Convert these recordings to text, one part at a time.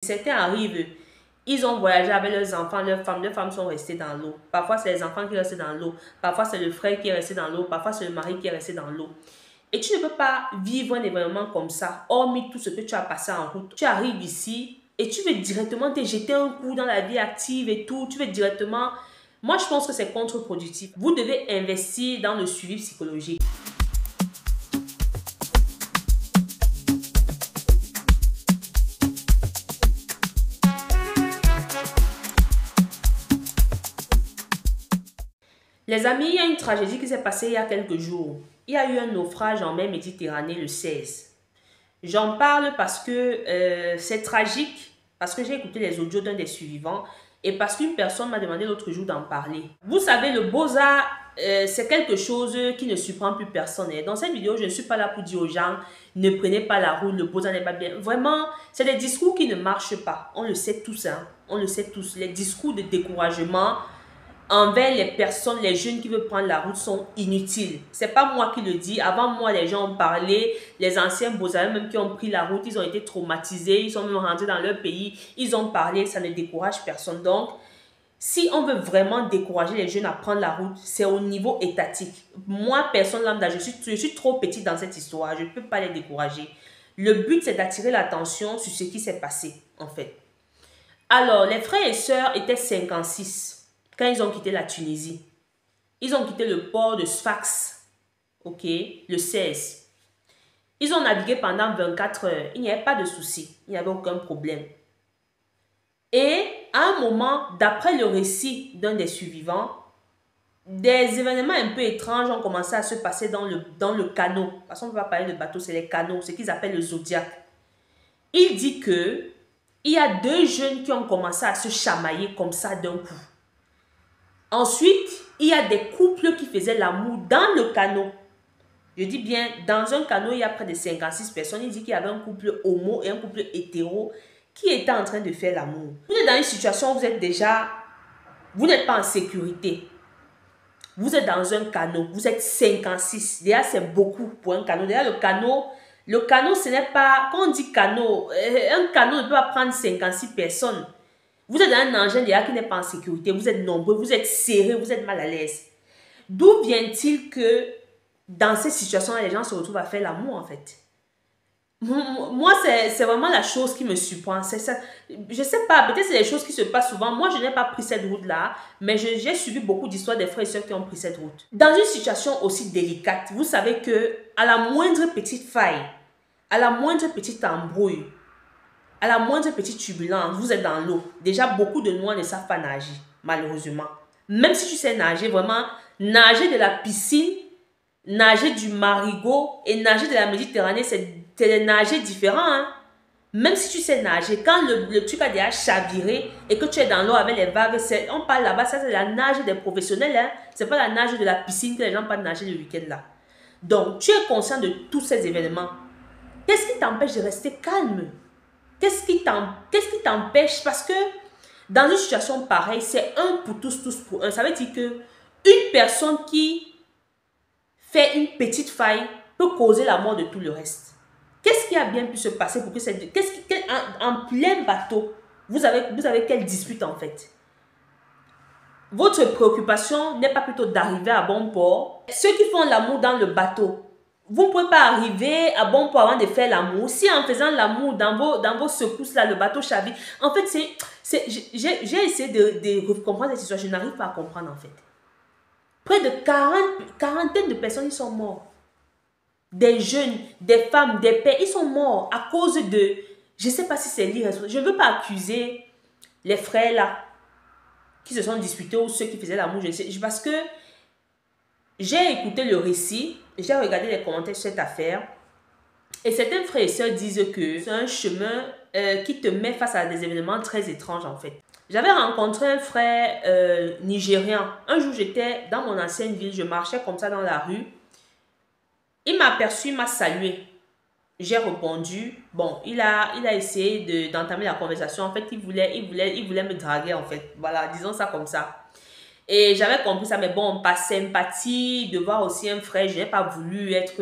Certains arrivent, ils ont voyagé avec leurs enfants, leurs femmes sont restées dans l'eau. Parfois, c'est les enfants qui restent dans l'eau. Parfois, c'est le frère qui est resté dans l'eau. Parfois, c'est le mari qui est resté dans l'eau. Et tu ne peux pas vivre un événement comme ça, hormis tout ce que tu as passé en route. Tu arrives ici et tu veux directement te jeter un coup dans la vie active et tout. Tu veux directement... Moi, je pense que c'est contre-productif. Vous devez investir dans le suivi psychologique. Les amis, il y a une tragédie qui s'est passée il y a quelques jours. Il y a eu un naufrage en mer Méditerranée le 16. J'en parle parce que c'est tragique, parce que j'ai écouté les audios d'un des survivants et parce qu'une personne m'a demandé l'autre jour d'en parler. Vous savez, le Beaux-Arts, c'est quelque chose qui ne surprend plus personne. Et dans cette vidéo, je ne suis pas là pour dire aux gens, ne prenez pas la route, le Beaux-Arts n'est pas bien. Vraiment, c'est des discours qui ne marchent pas. On le sait tous, hein. On le sait tous. Les discours de découragement envers les personnes, les jeunes qui veulent prendre la route sont inutiles. C'est pas moi qui le dis. Avant moi, les gens ont parlé. Les anciens Beaux-Arts même qui ont pris la route, ils ont été traumatisés. Ils sont même rentrés dans leur pays. Ils ont parlé. Ça ne décourage personne. Donc, si on veut vraiment décourager les jeunes à prendre la route, c'est au niveau étatique. Moi, personne lambda, je suis trop petite dans cette histoire. Je ne peux pas les décourager. Le but, c'est d'attirer l'attention sur ce qui s'est passé, en fait. Alors, les frères et sœurs étaient 56. Quand ils ont quitté la Tunisie, ils ont quitté le port de Sfax, ok, le 16. Ils ont navigué pendant 24 heures. Il n'y avait pas de souci, il n'y avait aucun problème. Et à un moment, d'après le récit d'un des survivants, des événements un peu étranges ont commencé à se passer dans le canot. Parce qu'on ne peut pas parler de bateau, c'est les canots, ce qu'ils appellent le Zodiac. Il dit que il y a deux jeunes qui ont commencé à se chamailler comme ça d'un coup. Ensuite, il y a des couples qui faisaient l'amour dans le canot. Je dis bien, dans un canot, il y a près de 56 personnes. Il dit qu'il y avait un couple homo et un couple hétéro qui étaient en train de faire l'amour. Vous êtes dans une situation où vous n'êtes pas en sécurité. Vous êtes dans un canot, vous êtes 56. Déjà, c'est beaucoup pour un canot. Déjà, le canot, ce n'est pas, quand on dit canot, un canot ne peut pas prendre 56 personnes. Vous êtes dans un engin déjà qui n'est pas en sécurité, vous êtes nombreux, vous êtes serrés, vous êtes mal à l'aise. D'où vient-il que dans ces situations-là, les gens se retrouvent à faire l'amour en fait? Moi, c'est vraiment la chose qui me surprend. Je ne sais pas, peut-être c'est des choses qui se passent souvent. Moi, je n'ai pas pris cette route-là, mais j'ai suivi beaucoup d'histoires des frères et sœurs qui ont pris cette route. Dans une situation aussi délicate, vous savez que à la moindre petite faille, à la moindre petite embrouille, à la moindre petite turbulence, vous êtes dans l'eau. Déjà, beaucoup de noirs ne savent pas nager, malheureusement. Même si tu sais nager, vraiment, nager de la piscine, nager du marigot et nager de la Méditerranée, c'est des nager différents. Hein? Même si tu sais nager, quand le truc a déjà chaviré et que tu es dans l'eau avec les vagues, on parle là-bas, ça c'est la nage des professionnels. Hein? Ce n'est pas la nage de la piscine que les gens partent nager le week-end là. Donc, tu es conscient de tous ces événements. Qu'est-ce qui t'empêche de rester calme? Qu'est-ce qui t'empêche? Parce que dans une situation pareille, c'est un pour tous, tous pour un. Ça veut dire que une personne qui fait une petite faille peut causer la mort de tout le reste. Qu'est-ce qui a bien pu se passer pour que en plein bateau, vous avez quelle dispute en fait? Votre préoccupation n'est pas plutôt d'arriver à bon port. Ceux qui font l'amour dans le bateau, vous ne pouvez pas arriver à bon port avant de faire l'amour. Si en faisant l'amour dans vos secousses là, le bateau chavire. En fait, j'ai essayé de comprendre cette histoire. Je n'arrive pas à comprendre en fait. Près de quarantaine de personnes, ils sont morts. Des jeunes, des femmes, des pères, ils sont morts à cause de... Je ne sais pas si c'est l'irresponsable. Je ne veux pas accuser les frères là qui se sont disputés ou ceux qui faisaient l'amour. Parce que j'ai écouté le récit, j'ai regardé les commentaires sur cette affaire et certains frères et sœurs disent que c'est un chemin qui te met face à des événements très étranges en fait. J'avais rencontré un frère nigérien. Un jour, j'étais dans mon ancienne ville, je marchais comme ça dans la rue. Il m'a aperçu, il m'a salué. J'ai répondu. Bon, il a essayé d'entamer la conversation. En fait, il voulait me draguer en fait. Voilà, disons ça comme ça. Et j'avais compris ça, mais bon, par sympathie, de voir aussi un frère, je n'ai pas voulu être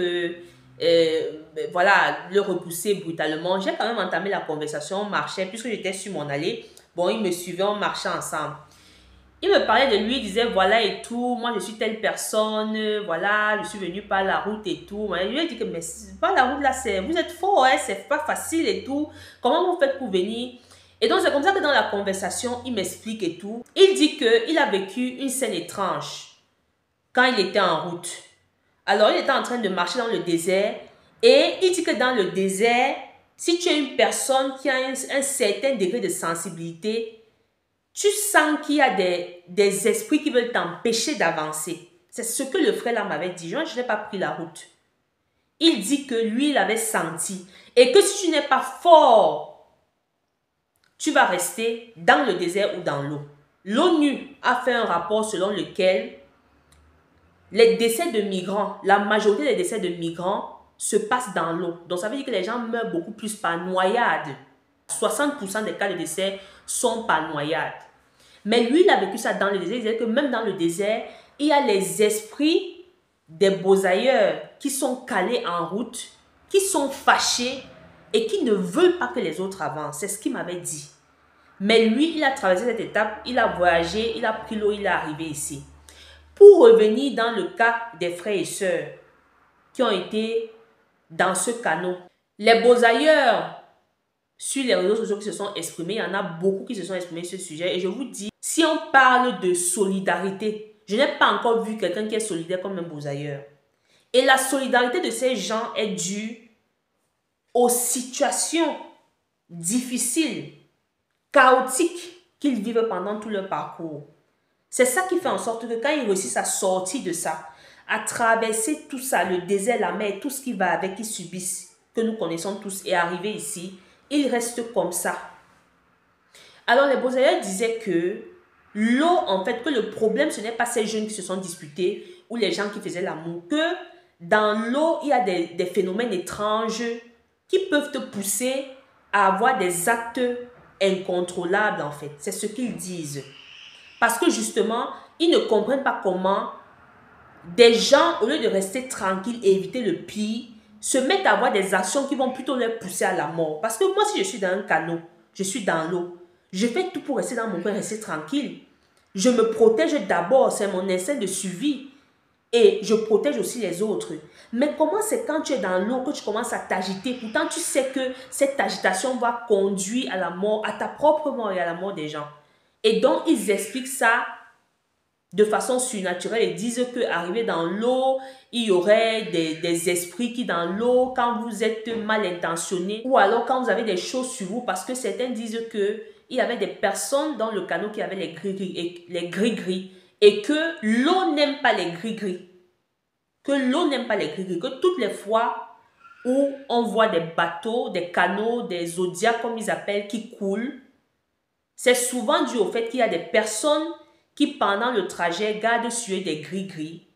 voilà, le repousser brutalement. J'ai quand même entamé la conversation, on marchait, puisque j'étais sur mon allée. Bon, il me suivait, on marchait ensemble. Il me parlait de lui, il disait voilà et tout, moi je suis telle personne, voilà, je suis venu par la route et tout. Je lui ai dit que mais par la route là, vous êtes faux, hein, c'est pas facile et tout. Comment vous faites pour venir? Et donc c'est comme ça que dans la conversation, il m'explique et tout. Il dit qu'il a vécu une scène étrange quand il était en route. Alors il était en train de marcher dans le désert et il dit que dans le désert, si tu es une personne qui a un certain degré de sensibilité, tu sens qu'il y a des esprits qui veulent t'empêcher d'avancer. C'est ce que le frère là m'avait dit. Je n'ai pas pris la route. Il dit que lui, il avait senti. Et que si tu n'es pas fort, tu vas rester dans le désert ou dans l'eau. L'ONU a fait un rapport selon lequel les décès de migrants, la majorité des décès de migrants se passent dans l'eau. Donc ça veut dire que les gens meurent beaucoup plus par noyade. 60% des cas de décès sont par noyade. Mais lui, il a vécu ça dans le désert. Il disait que même dans le désert, il y a les esprits des beaux ailleurs qui sont calés en route, qui sont fâchés et qui ne veulent pas que les autres avancent. C'est ce qu'il m'avait dit. Mais lui, il a traversé cette étape, il a voyagé, il a pris l'eau, il est arrivé ici. Pour revenir dans le cas des frères et sœurs qui ont été dans ce canot, les beaux ailleurs sur les réseaux sociaux qui se sont exprimés, il y en a beaucoup qui se sont exprimés sur ce sujet. Et je vous dis, si on parle de solidarité, je n'ai pas encore vu quelqu'un qui est solidaire comme un Bozailleur. Et la solidarité de ces gens est due aux situations difficiles, chaotiques qu'ils vivent pendant tout leur parcours. C'est ça qui fait en sorte que quand ils réussissent à sortir de ça, à traverser tout ça, le désert, la mer, tout ce qui va avec, qu'ils subissent, que nous connaissons tous, et arriver ici, ils restent comme ça. Alors les Bozailleurs disaient que l'eau, en fait, que le problème, ce n'est pas ces jeunes qui se sont disputés ou les gens qui faisaient l'amour, que dans l'eau, il y a des phénomènes étranges qui peuvent te pousser à avoir des actes incontrôlables, en fait. C'est ce qu'ils disent. Parce que justement, ils ne comprennent pas comment des gens, au lieu de rester tranquilles et éviter le pire, se mettent à avoir des actions qui vont plutôt les pousser à la mort. Parce que moi, si je suis dans un canot, je suis dans l'eau, je fais tout pour rester dans mon coin, rester tranquille. Je me protège d'abord, c'est mon instinct de survie. Et je protège aussi les autres. Mais comment c'est quand tu es dans l'eau que tu commences à t'agiter? Pourtant, tu sais que cette agitation va conduire à la mort, à ta propre mort et à la mort des gens. Et donc, ils expliquent ça de façon surnaturelle et disent qu'arrivé dans l'eau, il y aurait des esprits qui dans l'eau, quand vous êtes mal intentionné, ou alors quand vous avez des choses sur vous, parce que certains disent que il y avait des personnes dans le canot qui avaient les gris-gris, et que l'eau n'aime pas les gris-gris. Que l'eau n'aime pas les gris-gris. Que toutes les fois où on voit des bateaux, des canots, des zodiacs, comme ils appellent, qui coulent, c'est souvent dû au fait qu'il y a des personnes qui, pendant le trajet, gardent sur eux des gris-gris.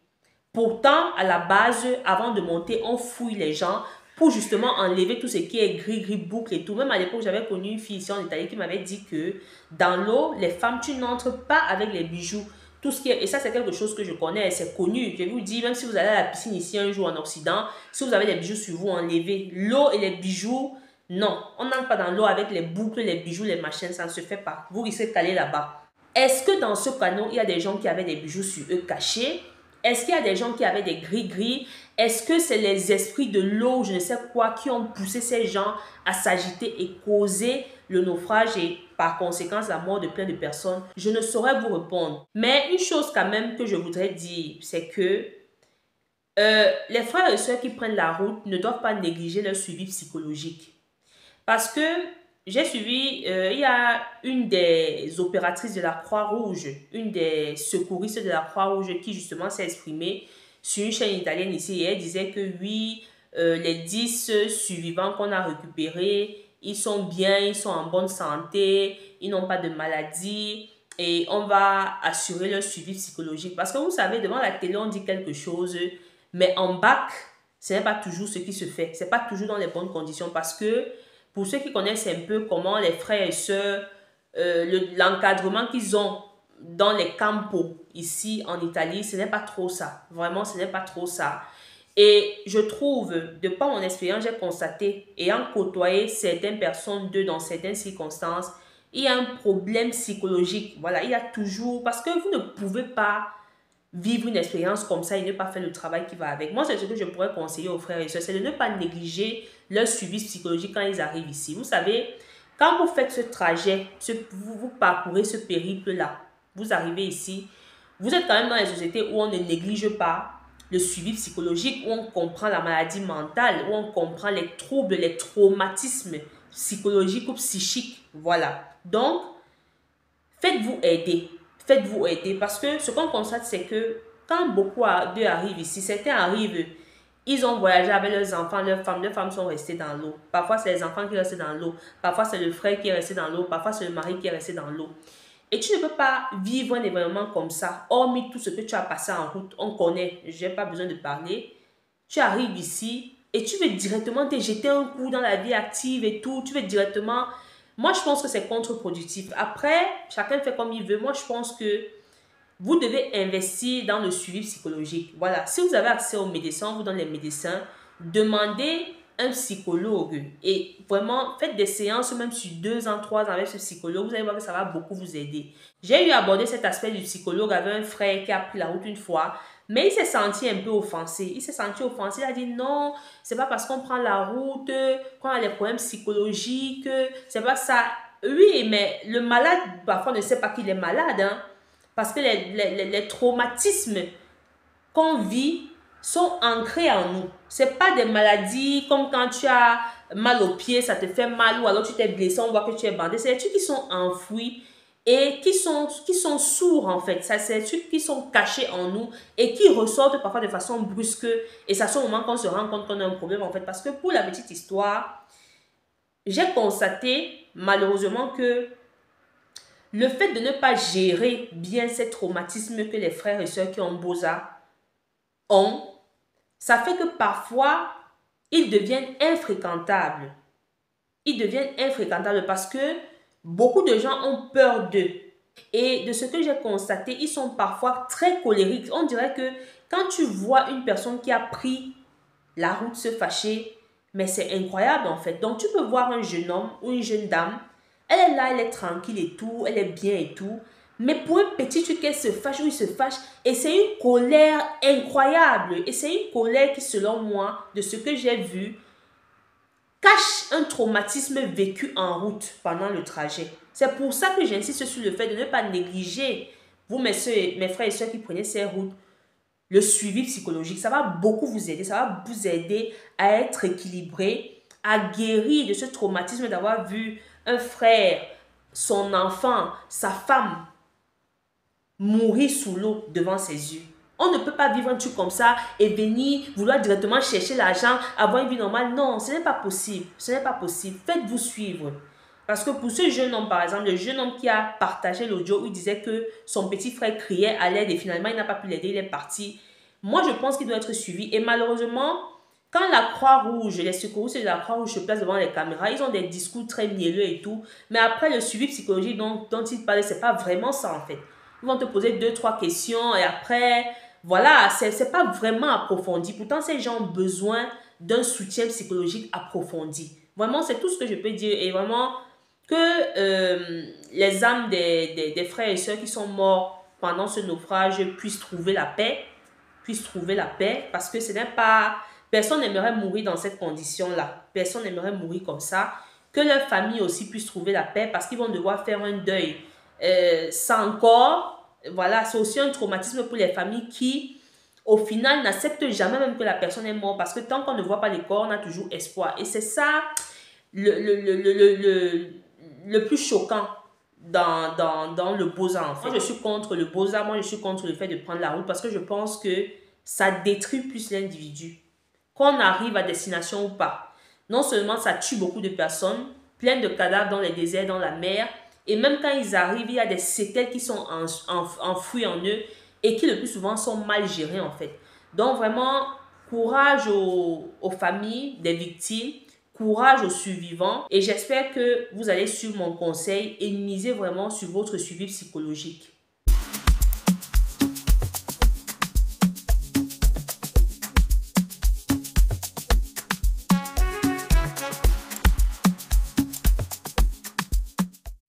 Pourtant, à la base, avant de monter, on fouille les gens pour justement enlever tout ce qui est gris-gris, boucle et tout. Même à l'époque, j'avais connu une fille ici en Italie qui m'avait dit que dans l'eau, les femmes, tu n'entres pas avec les bijoux. Tout ce qui est, et ça, c'est quelque chose que je connais, c'est connu. Je vous dis, même si vous allez à la piscine ici un jour en Occident, si vous avez des bijoux sur vous, enlevez. L'eau et les bijoux, non. On n'entre pas dans l'eau avec les boucles, les bijoux, les machins, ça ne se fait pas. Vous risquez de caler là-bas. Est-ce que dans ce canot, il y a des gens qui avaient des bijoux sur eux cachés? Est-ce qu'il y a des gens qui avaient des gris-gris? Est-ce que c'est les esprits de l'eau, je ne sais quoi, qui ont poussé ces gens à s'agiter et causer le naufrage et par conséquence la mort de plein de personnes? Je ne saurais vous répondre. Mais une chose quand même que je voudrais dire, c'est que les frères et sœurs qui prennent la route ne doivent pas négliger leur suivi psychologique. Parce que j'ai suivi, il y a une des opératrices de la Croix-Rouge, une des secouristes de la Croix-Rouge qui justement s'est exprimée sur une chaîne italienne ici et elle disait que oui, les 10 survivants qu'on a récupérés, ils sont bien, ils sont en bonne santé, ils n'ont pas de maladie et on va assurer leur suivi psychologique. Parce que vous savez, devant la télé, on dit quelque chose, mais en bac, ce n'est pas toujours ce qui se fait. Ce n'est pas toujours dans les bonnes conditions parce que pour ceux qui connaissent un peu comment les frères et sœurs, l'encadrement qu'ils ont dans les campos ici en Italie, ce n'est pas trop ça. Vraiment, ce n'est pas trop ça. Et je trouve, de par mon expérience, j'ai constaté, ayant côtoyé certaines personnes dans certaines circonstances, il y a un problème psychologique. Voilà, il y a toujours... Parce que vous ne pouvez pas vivre une expérience comme ça et ne pas faire le travail qui va avec. Moi, c'est ce que je pourrais conseiller aux frères et sœurs, c'est de ne pas négliger leur suivi psychologique quand ils arrivent ici. Vous savez, quand vous faites ce trajet, vous parcourez ce périple-là, vous arrivez ici, vous êtes quand même dans les sociétés où on ne néglige pas le suivi psychologique, où on comprend la maladie mentale, où on comprend les troubles, les traumatismes psychologiques ou psychiques. Voilà. Donc, faites-vous aider. Faites-vous aider parce que ce qu'on constate, c'est que quand beaucoup d'eux arrivent ici, certains arrivent, ils ont voyagé avec leurs enfants, leurs femmes sont restées dans l'eau. Parfois, c'est les enfants qui restent dans l'eau. Parfois, c'est le frère qui est resté dans l'eau. Parfois, c'est le mari qui est resté dans l'eau. Et tu ne peux pas vivre un événement comme ça, hormis tout ce que tu as passé en route. On connaît, je n'ai pas besoin de parler. Tu arrives ici et tu veux directement te jeter un coup dans la vie active et tout. Tu veux directement... Moi, je pense que c'est contre-productif. Après, chacun fait comme il veut. Moi, je pense que vous devez investir dans le suivi psychologique. Voilà. Si vous avez accès aux médecins, on vous donne les médecins. Demandez un psychologue. Et vraiment, faites des séances, même sur 2 ans, 3 ans avec ce psychologue. Vous allez voir que ça va beaucoup vous aider. J'ai eu à aborder cet aspect du psychologue avec un frère qui a pris la route une fois. Mais il s'est senti un peu offensé. Il s'est senti offensé. Il a dit non, c'est pas parce qu'on prend la route qu'on a des problèmes psychologiques. C'est pas ça. Oui, mais le malade, parfois, ne sait pas qu'il est malade. Hein, parce que les traumatismes qu'on vit sont ancrés en nous. Ce n'est pas des maladies comme quand tu as mal au pied, ça te fait mal, ou alors tu t'es blessé, on voit que tu es bandé. C'est des trucs qui sont enfouis et qui sont sourds en fait. C'est des trucs qui sont cachés en nous et qui ressortent parfois de façon brusque. Et c'est à ce moment qu'on se rend compte qu'on a un problème en fait. Parce que pour la petite histoire, j'ai constaté malheureusement que le fait de ne pas gérer bien ces traumatismes que les frères et sœurs qui ont Bosa ont, ça fait que parfois, ils deviennent infréquentables. Ils deviennent infréquentables parce que beaucoup de gens ont peur d'eux. Et de ce que j'ai constaté, ils sont parfois très colériques. On dirait que quand tu vois une personne qui a pris la route se fâcher, mais c'est incroyable en fait. Donc tu peux voir un jeune homme ou une jeune dame, elle est là, elle est tranquille et tout, elle est bien et tout. Mais pour un petit truc, elle se fâche ou il se fâche. Et c'est une colère incroyable. Et c'est une colère qui, selon moi, de ce que j'ai vu, cache un traumatisme vécu en route pendant le trajet. C'est pour ça que j'insiste sur le fait de ne pas négliger, vous, mes frères et sœurs qui prenez ces routes, le suivi psychologique. Ça va beaucoup vous aider. Ça va vous aider à être équilibré, à guérir de ce traumatisme d'avoir vu un frère, son enfant, sa femme mourir sous l'eau devant ses yeux. On ne peut pas vivre un truc comme ça et venir vouloir directement chercher l'argent, avoir une vie normale. Non, ce n'est pas possible. Ce n'est pas possible. Faites-vous suivre. Parce que pour ce jeune homme, par exemple, le jeune homme qui a partagé l'audio où il disait que son petit frère criait à l'aide et finalement il n'a pas pu l'aider, il est parti. Moi, je pense qu'il doit être suivi. Et malheureusement, quand la Croix-Rouge, les secouristes de la Croix-Rouge se placent devant les caméras, ils ont des discours très mielleux et tout. Mais après, le suivi psychologique dont ils parlent, ce n'est pas vraiment ça en fait. Ils vont te poser 2-3 questions et après, voilà, c'est pas vraiment approfondi. Pourtant, ces gens ont besoin d'un soutien psychologique approfondi. Vraiment, c'est tout ce que je peux dire. Et vraiment, que les âmes des frères et sœurs qui sont morts pendant ce naufrage puissent trouver la paix. Parce que ce n'est pas... Personne n'aimerait mourir dans cette condition-là. Personne n'aimerait mourir comme ça. Que leur famille aussi puisse trouver la paix parce qu'ils vont devoir faire un deuil sans corps. Voilà, c'est aussi un traumatisme pour les familles qui, au final, n'acceptent jamais même que la personne est morte parce que tant qu'on ne voit pas les corps, on a toujours espoir. Et c'est ça le plus choquant dans le Bosa en fait. Moi, je suis contre le Bosa, moi je suis contre le fait de prendre la route parce que je pense que ça détruit plus l'individu. Qu'on arrive à destination ou pas. Non seulement ça tue beaucoup de personnes, plein de cadavres dans les déserts, dans la mer, et même quand ils arrivent, il y a des séquelles qui sont enfouies en eux et qui le plus souvent sont mal gérées en fait. Donc vraiment, courage aux familles des victimes, courage aux survivants et j'espère que vous allez suivre mon conseil et miser vraiment sur votre suivi psychologique.